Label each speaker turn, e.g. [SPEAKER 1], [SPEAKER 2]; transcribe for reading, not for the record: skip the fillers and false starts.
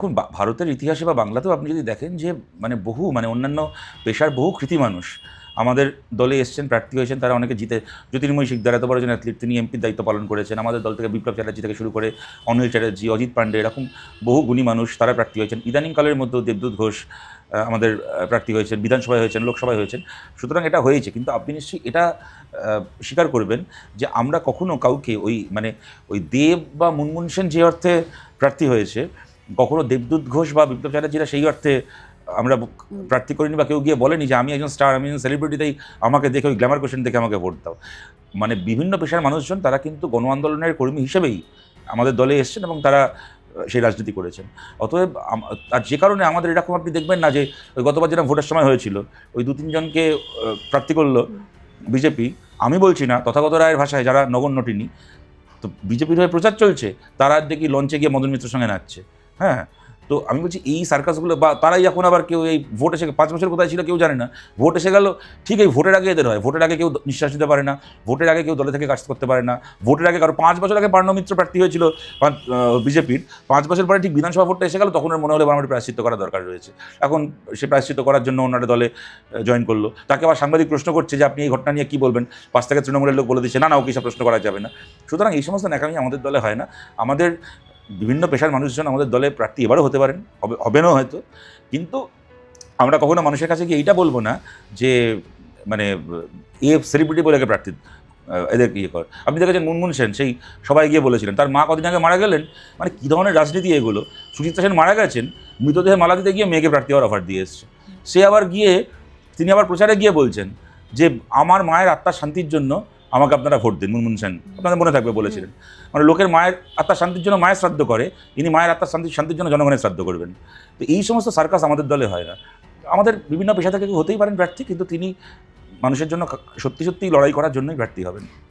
[SPEAKER 1] দেখুন, ভারতের ইতিহাসে বা বাংলাতেও আপনি যদি দেখেন যে বহু অন্যান্য পেশার বহু কৃতী মানুষ আমাদের দলে এসছেন, প্রার্থী হয়েছেন। তারা অনেকে জিতে, জ্যোতির্ময়ী শিকদার এত বড় একজন অ্যাথলিট, তিনি এমপির দায়িত্ব পালন করেছেন। আমাদের দল থেকে বিপ্লব চ্যাটার্জি থেকে শুরু করে অনিল চ্যাটার্জি, অজিত পান্ডে, এরকম বহু গুণী মানুষ তারা প্রার্থী হয়েছেন। ইদানিংকালের মধ্যেও দেবদূত ঘোষ আমাদের প্রার্থী হয়েছেন, বিধানসভায় হয়েছেন, লোকসভায় হয়েছেন। সুতরাং এটা হয়েছে, কিন্তু আপনি নিশ্চয়ই এটা স্বীকার করবেন যে আমরা কখনো কাউকে ওই দেব বা মুনমুন সেন যে অর্থে প্রার্থী হয়েছে, কখনো দেবদূত ঘোষ বা বিপ্লব চ্যাটার্জিরা সেই অর্থে আমরা প্রার্থী করিনি, বা কেউ গিয়ে বলেনি যে আমি একজন স্টার, আমি একজন সেলিব্রিটি, তাই আমাকে দেখে ওই গ্ল্যামার কোশ্চেন দেখে আমাকে ভোট দাও। বিভিন্ন পেশার মানুষজন তারা কিন্তু গণ আন্দোলনের কর্মী হিসেবেই আমাদের দলে এসছেন এবং তারা সেই রাজনীতি করেছেন। অতএব আর যে কারণে আমাদের এরকম আপনি দেখবেন না যে ওই গতবার যেরকম ভোটের সময় হয়েছিল, ওই 2-3 জনকে প্রার্থী করলো বিজেপি। আমি বলছি না, তথাগত রায়ের ভাষায় যারা নগণ্য টিনি, তো বিজেপির হয়ে প্রচার চলছে, তারা দেখি লঞ্চে গিয়ে মদন মিত্রের সঙ্গে নাচছে। হ্যাঁ, তো আমি বলছি এই সার্কাসগুলো, বা তারাই এখন আবার কেউ এই ভোট এসে 5 বছর কোথায় ছিল কেউ জানে না, ভোট এসে গেল, ঠিক এই ভোটের আগে এদের হয়। ভোটের আগে কেউ নিঃশ্বাস নিতে পারে না, ভোটের আগে কেউ দলে থেকে কাজ করতে পারে না। ভোটের আগে কারো 5 বছর আগে পার্নো মিত্র প্রার্থী হয়েছিল বিজেপির, 5 বছর পরে ঠিক বিধানসভা ভোটটা এসে গেল, তখন ওর মনে হলো আমার প্রায়শ্চিত্ত করা দরকার রয়েছে। এখন সে প্রায়শ্চিত্ত করার জন্য অন্য দলে জয়েন করলো। তাকে আবার সাংবাদিক প্রশ্ন করছে যে আপনি এই ঘটনা নিয়ে কী বলবেন, পাশ থেকে তৃণমূলের লোক বলে দিচ্ছে না ওকে সব প্রশ্ন করা যাবে না। সুতরাং এই সমস্ত ন্যাকামি আমাদের দলে হয় না। আমাদের বিভিন্ন পেশার মানুষজন আমাদের দলে প্রার্থী এবারও হতে পারেন, হবেনও হয়তো, কিন্তু আমরা কখনো মানুষের কাছে গিয়ে এইটা বলবো না যে সেলিব্রিটি বলে প্রার্থী এদের ইয়ে কর। আপনি দেখেছেন মুনমুন সেন, সেই সবাই গিয়ে বলেছিলেন, তার মা কদিন আগে মারা গেলেন। কী ধরনের রাজনীতি এগুলো! সুচিত্রা সেন মারা গেছেন, মৃতদেহে মালা দিতে গিয়ে মেয়েকে প্রার্থী হওয়ার অফার দিয়ে এসছে। তিনি আবার প্রচারে গিয়ে বলছেন যে আমার মায়ের আত্মার শান্তির জন্য আমাকে আপনারা ভোট দিন। মুনমুন সেন আপনাদের মনে থাকবে বলেছিলেন, লোকের মায়ের আত্মার শান্তির জন্য মায়ের শ্রাদ্ধ করে, ইনি মায়ের আত্মার শান্তির জন্য জনগণের শ্রাদ্ধ করবেন। তো এই সমস্ত সার্কাস আমাদের দলে হয় না। আমাদের বিভিন্ন পেশা থেকে হতেই পারেন প্রার্থী, কিন্তু তিনি মানুষের জন্য সত্যি সত্যিই লড়াই করার জন্যই প্রার্থী হবেন।